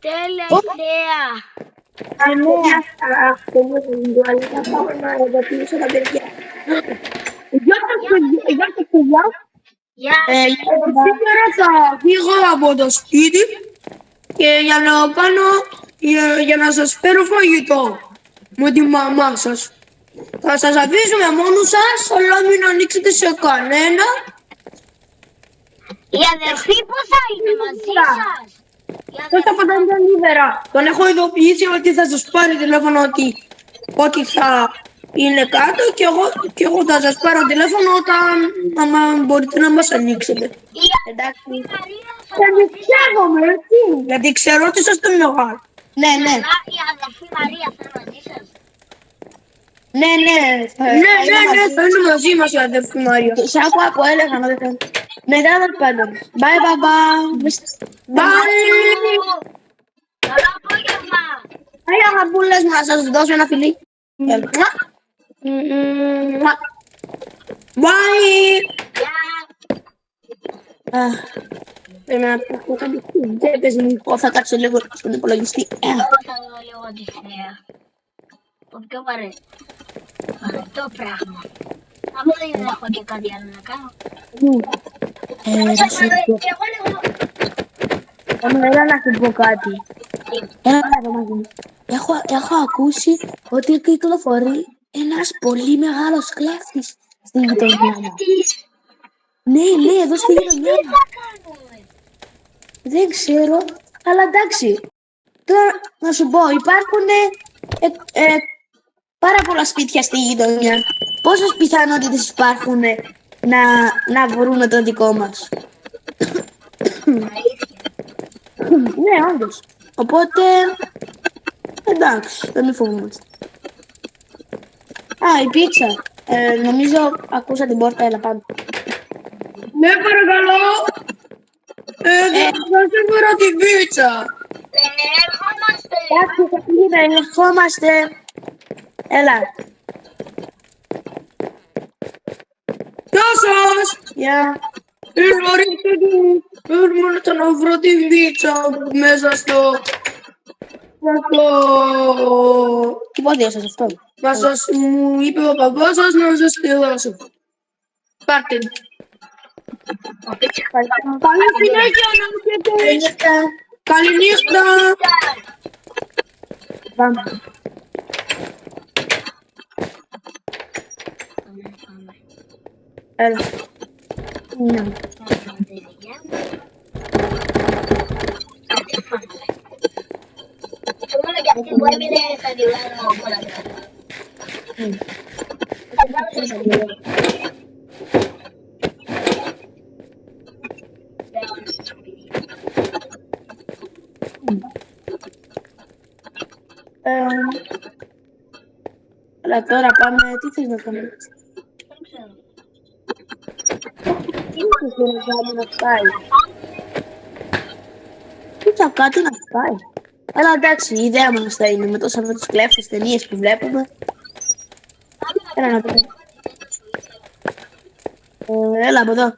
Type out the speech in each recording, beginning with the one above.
Τελευταία. Αυτό με την τουαλέτα πάω να ειδοποιήσω τα παιδιά. Γεια σας παιδιά. Γεια Σήμερα θα φύγω από το σπίτι και για να σας φέρω φαγητό με τη μαμά σας. Θα σας αφήσουμε μόνους σας, αλλά μην ανοίξετε σε κανένα. Η αδερφή που θα είναι μαζί σας. Πώς θα πατάνε τα νύβερα. Τον έχω ειδοποιήσει ότι θα σας πάρει τηλέφωνο ότι θα είναι κάτω και εγώ θα σας πάρω τηλέφωνο όταν μπορείτε να μας ανοίξετε. Εντάξει. Θα διεξάγομαι, έτσι. Γιατί ξέρω ότι είσαστε μεγάλοι. Ναι. Η αδερφή Μαρία θα είναι μαζί σας. Ναι, θα είναι μαζί μας η αδερφή Μαρία. Σ' άκουα που έλεγαν ότι θα... Ναι, τέλος πάντων. Bye. Καλό απόγευμα. Έλα, αγαπούλες μου, να σας δώσω ένα φιλί. Bye. Πρέπει να πω κάτι τσέπες μου. Θα κάτσω λίγο στον υπολογιστή. Εγώ θα δω λίγο τη θέα. Το πιο βαρετό πράγμα. Αφού δεν έχω και κάτι άλλο να κάνω. Και εγώ λίγο... Έλα να σου πω κάτι. Έλα εδώ μαζί μου. Έχω ακούσει ότι κυκλοφορεί ένας πολύ μεγάλος κλέφτης στην γειτονιά μου. Ναι, εδώ στη γειτονιά μου. Δεν ξέρω, αλλά εντάξει. Τώρα να σου πω, υπάρχουν πάρα πολλά σπίτια στη γειτονιά. Πόσες πιθανότητες υπάρχουν να βρούμε το δικό μας? Ναι, όντως. Οπότε, εντάξει, δεν μη φοβούμαστε. Η πίτσα. Νομίζω ακούσα την πόρτα, έλα πάμε. Ναι, παρακαλώ. Θα σε φέρω την πίτσα. Ερχόμαστε. Έλα. Γεια σας. Γεια. Ήρθα να βρω την πίτσα μέσα στο... Τι πόδια σας αυτό? Μου είπε ο παπάς σας να σας τη δώσω. Πάρτε. Καλή συνέχεια να έχετε. Καληνύχτα. Πάμε. Έλα. Ναι. Μόνο και αυτή που έμεινε θα τη βγάλω όλα αυτά. Αλλά τώρα πάμε, τι θες να κάνουμε? Τι θες να κάνουμε να πάει? Τι θα κάτι να πάει? Αλλά εντάξει, η ιδέα μας θα είναι με τόσα με τους κλέφτες ταινίες που βλέπουμε. Έλα να πούμε. Έλα από εδώ.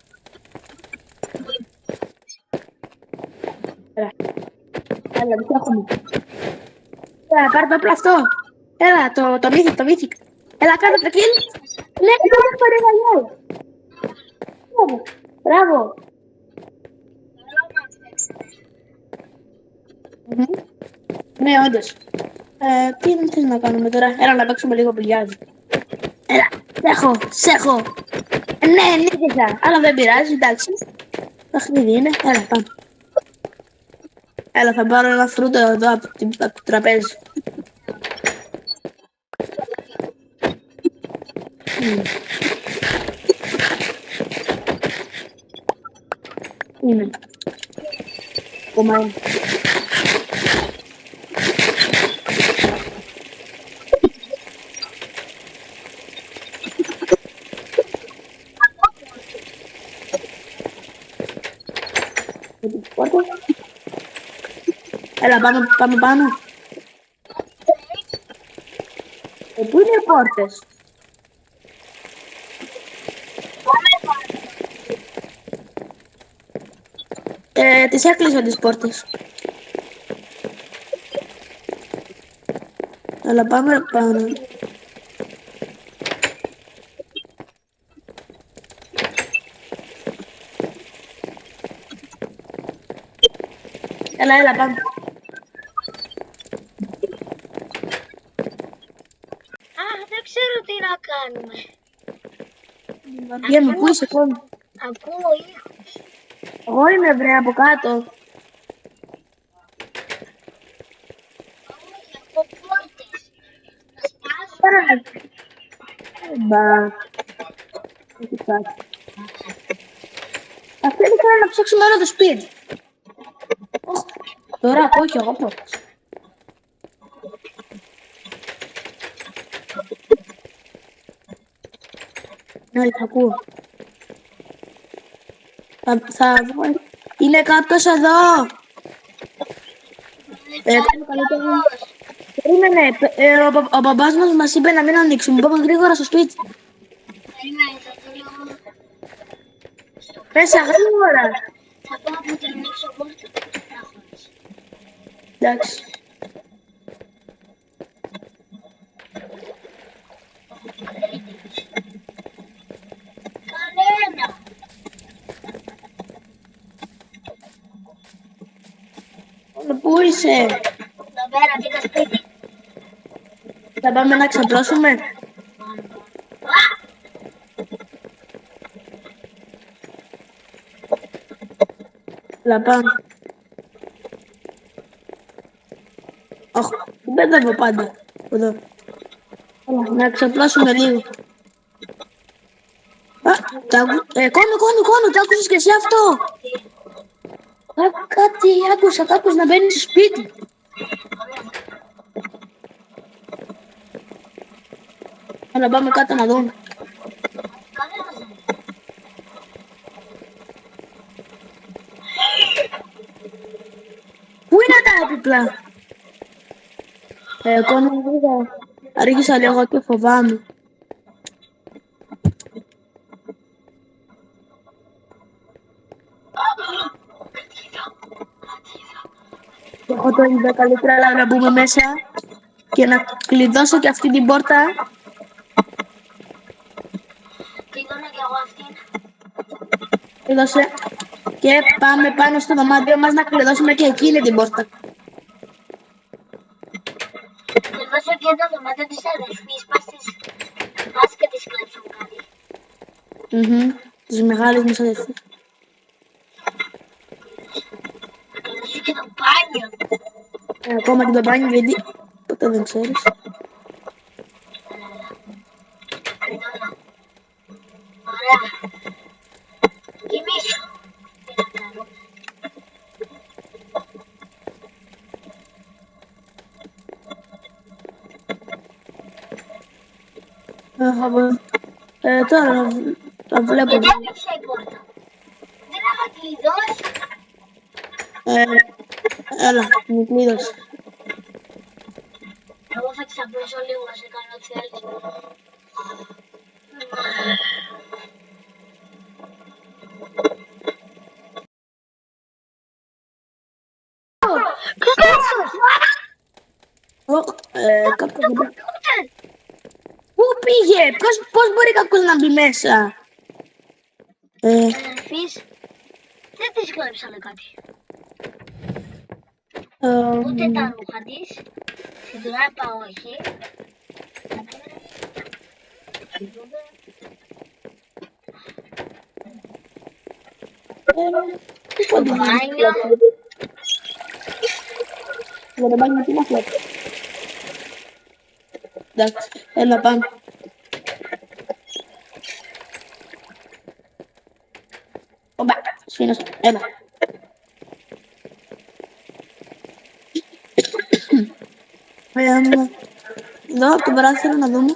Έλα, τι έχουμε? Έλα, πάρε το απλό αυτό. Έλα, το μύθικ. Έλα, κάτω το kill. Ναι, το παρεγαλιό. Μπράβο. Ναι, όντως. Τι θες να κάνουμε τώρα? Έλα να παίξουμε λίγο μπιλιάρδι. Έλα, σ' έχω. Ναι, νίκησα. Αλλά δεν πειράζει, εντάξει. Παιχνίδι είναι. Έλα, πάμε. Έλα, θα πάρω ένα φρούτο εδώ από το τραπέζι. Είναι. Κομμάτι. Έλα, πάμε πάνω. Πού είναι οι πόρτες? Τις έκλεισα τις πόρτες. Αλλά πάμε πάνω. Έλα, πάμε. Α, δεν ξέρω τι να κάνουμε. Βγαίνουμε, πού είσαι ακόμη? Ακούω ήχους. Εγώ είμαι βρε από κάτω. Όχι, ακούω πόρτες. Να σπάσω. Πέρα. Μπα. Έχει κάτι. Αυτή είναι να ψάξουμε όλο το σπίτι. Τώρα ακούω κι εγώ πόρτες. Ναι, θα ακούω. Θα βγω. Είναι κάποιος εδώ. Καλύτερα. Περίμενε. Ο μπαμπάς μας είπε να μην ανοίξουμε. Πάμε γρήγορα στο σπίτι. Περίμενε, θα θέλω... Μέσα γρήγορα. Θα πάω από την ανοίξω πόρτα και θα χωρίς. Εντάξει. Κανένα. Πού είσαι? Εδώ πέρα, πήγα σπίτι. Θα πάμε να ξαπλώσουμε. Έλα πάμε. Αχ, δεν μπερδεύω πάντα. Εδώ. Έλα, να ξαπλώσουμε λίγο. Α, κόνου, το άκουσες και εσύ αυτό? Κάτι άκουσα, κάποιος να μπαίνει στο σπίτι. Έλα, πάμε κάτω να δούμε. Πού είναι τα έπιπλα? Κόνου, αργήσα λίγο και φοβάμαι. Εγώ το είδα καλύτερα να μπούμε μέσα και να κλειδώσω και αυτή την πόρτα. Κλειδώνω κι εγώ αυτήν. Κλειδώσε. Και πάμε πάνω στο δωμάτιο μας να κλειδώσουμε και εκείνη την πόρτα. Κλειδώσω και το δωμάτιο της αδερφής. Πας και της κλέψουν κάτι. Της μεγάλης μας αδερφής. Κλειδώσω και το μπάνιο. Ακόμα και το μπάνιο γιατί ποτέ δεν ξέρεις. Κλειδώνω. Ωραία. Κοιμήσου. Τι να κάνω. Τώρα τα βλέπω. Γιατί άνοιξε η πόρτα. Δεν είχα κλειδώσει. Έλα, μου κλείδωσε. Εγώ θα ξαπλώσω λίγο να σε κάνω ό,τι θέλεις. Κάποιος δεν πάει. Πού πήγε, πώς μπορεί κάποιος να μπει μέσα? Αδερφής, δεν της κλέψανε κάτι. Ούτε τα ρούχα της, στην τράπα όχι. Το μπάνιο. Για το μπάνιο τι μας λέει? Εντάξει, έλα πάμε. Οπα, σφήνω, έλα. Εδώ από το βράδυ θέλω να δούμε.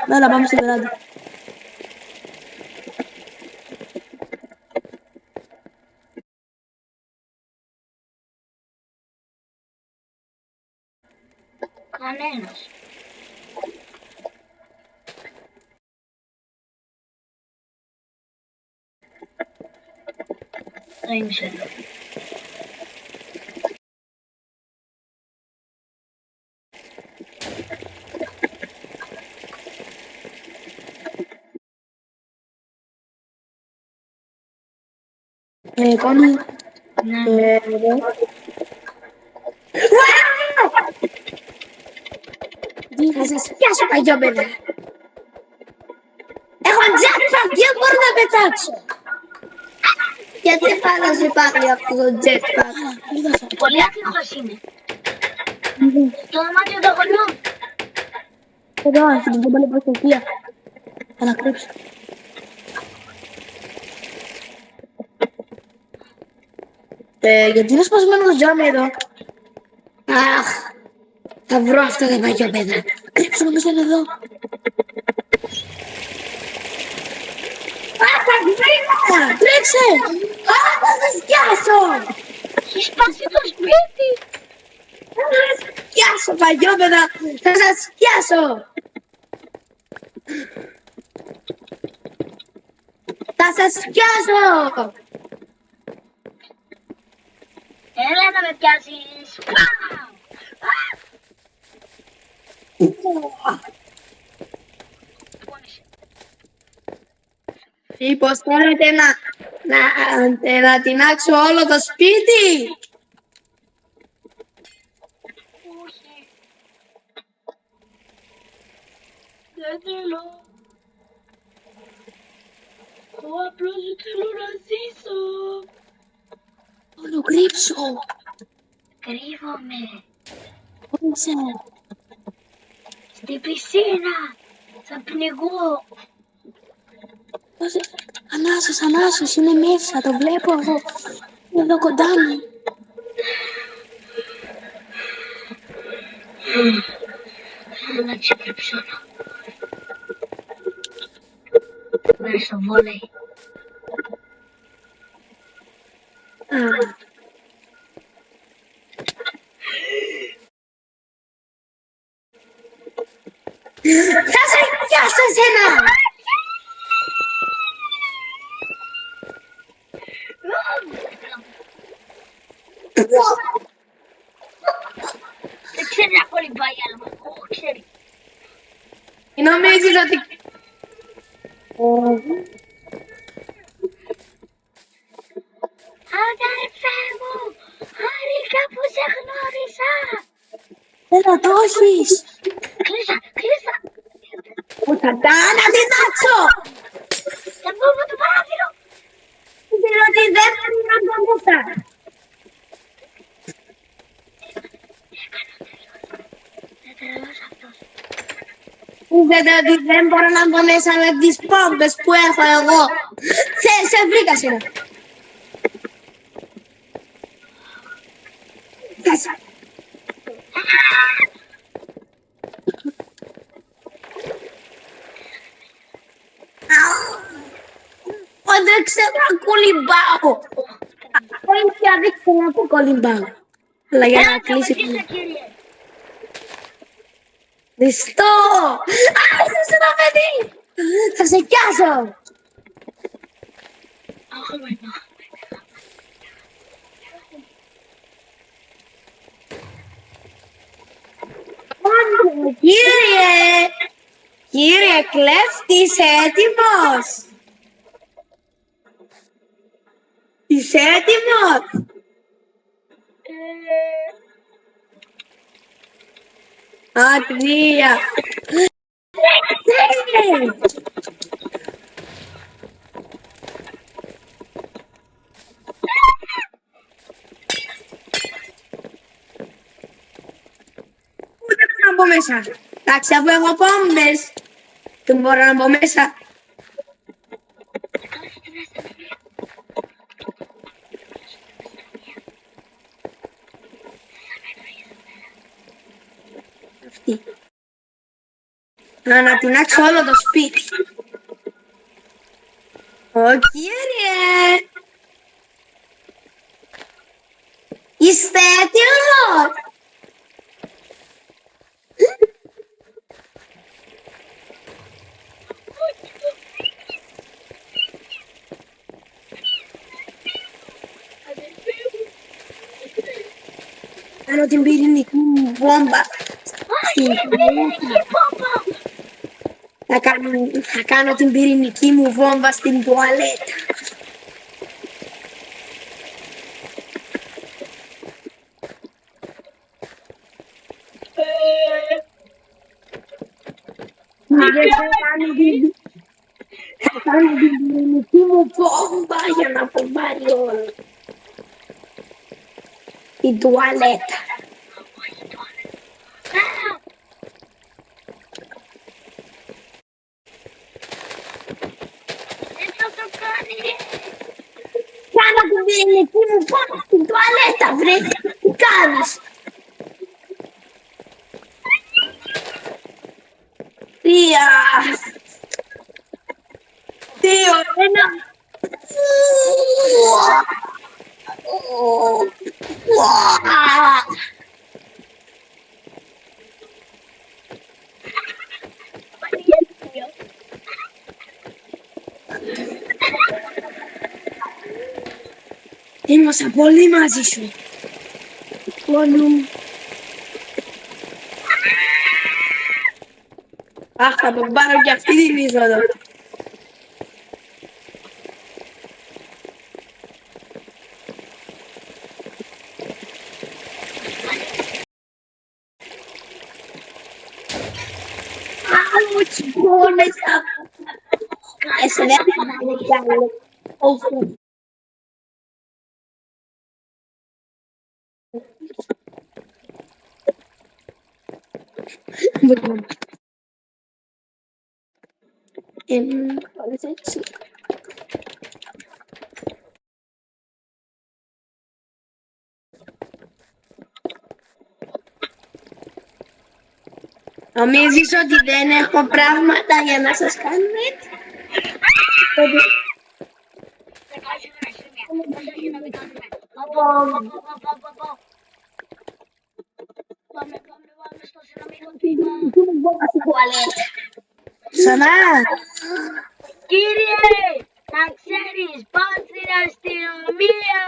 Έλα πάμε στην βράδυ. Κανένας. Δεν ξέρω. Κόνη. Ναι. Εδώ. Θα σας πιάσω παγιόπαιδα. Έχω jetpack, δεν μπορώ να πετάξω. Γιατί χάλασε πάλι αυτό το jetpack. Πολύ άτυχος είναι. Στο δωμάτιο του αγωνιού. Εδώ, αυτή την πολύ προστασία. Θα να κρύψω. Γιατί είναι σπασμένο το τζάμι εδώ. Αχ, θα βρω αυτά τα παγιόπαιδα. Κρύψω νομίζω είναι εδώ. Τρέξε! Θα σας πιάσω! Έχει σπάσει το σπίτι. Θα σας πιάσω, παγιόπαιδα! Θα σας πιάσω! Θα σας πιάσω! Έλα να με πιάσεις. Μήπως θέλετε να τεινάξω όλο το σπίτι? Όχι. Δεν θέλω. Εγώ απλώς θέλω να ζήσω. Όλο κρύψω. Κρύβομαι. Πού είσαι? Στην πισίνα. Θα πνιγώ. Ανάσος, είναι μέσα, το βλέπω εγώ. Είναι εδώ κοντά μου. Θέλω να ξεπλέψω. Μέσα στο βόλεϊ. Θα σε πιάσω εσένα! Δεν ξέρει να κολυμπάει άλλο. Όχι, ξέρει. Νομίζεις ότι... Αδερφέ μου, χάρηκα που σε γνώρισα. Έλα το έχεις. Κλείσα. Πού θα τα να διδάξω. Θα βγω από το παράθυρο. Διότι δεν πρέπει να το μέσα. Δεν τρελός αυτός. Είδατε ότι δεν μπορώ να μπω μέσα με τις πόμπες που έχω εγώ. Σε βρήκα σειρά. Δεν ξέρω να κολυμπάω. Όχι, δεν ξέρω να κολυμπάω. Αλλά για να κλείσει... Χριστό! Άσε το παιδί! Θα σε πιάσω! Κύριε κλέφτη, είσαι έτοιμος? Είσαι έτοιμος? Τρία. Ούτε μπορώ να μπω μέσα. Εντάξει, αφού έχω πόμπες, δεν μπορώ να μπω μέσα. Αυτή. Να ανατινάξω όλο το σπίτι. Κύριε! Είστε έτοιμος? Κάνω την πυρηνική μου βόμβα. Θα κάνω την πυρηνική μου βόμβα στην τουαλέτα. γιατί θα κάνω την πυρηνική μου βόμβα για να πομπάρει όλα. Η τουαλέτα. Δεν θα το κάνει. Κάνω την πυρηνική μου βόμβα στην τουαλέτα, βρε. Τι κάνεις? 3, 2, 1. Ήμασταν πολύ μαζί σου. Πολύ. Αχ, θα τον πάρω και αυτή την είσοδο. Άλλο τσιμπώνεσαι. Εσύ δεν θα πάνε κι άλλο. Όχι. Πάλι έτσι. Νομίζεις ότι δεν έχω πράγματα για να σας κάνω έτσι? Πάμε στο συνομιλωτήμα. Ξανά. Κύριε, να ξέρεις, πάω στην αστυνομία.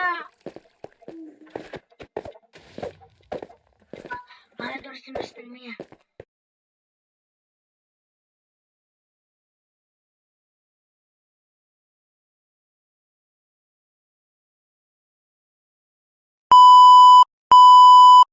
Πάμε τώρα στην αστυνομία.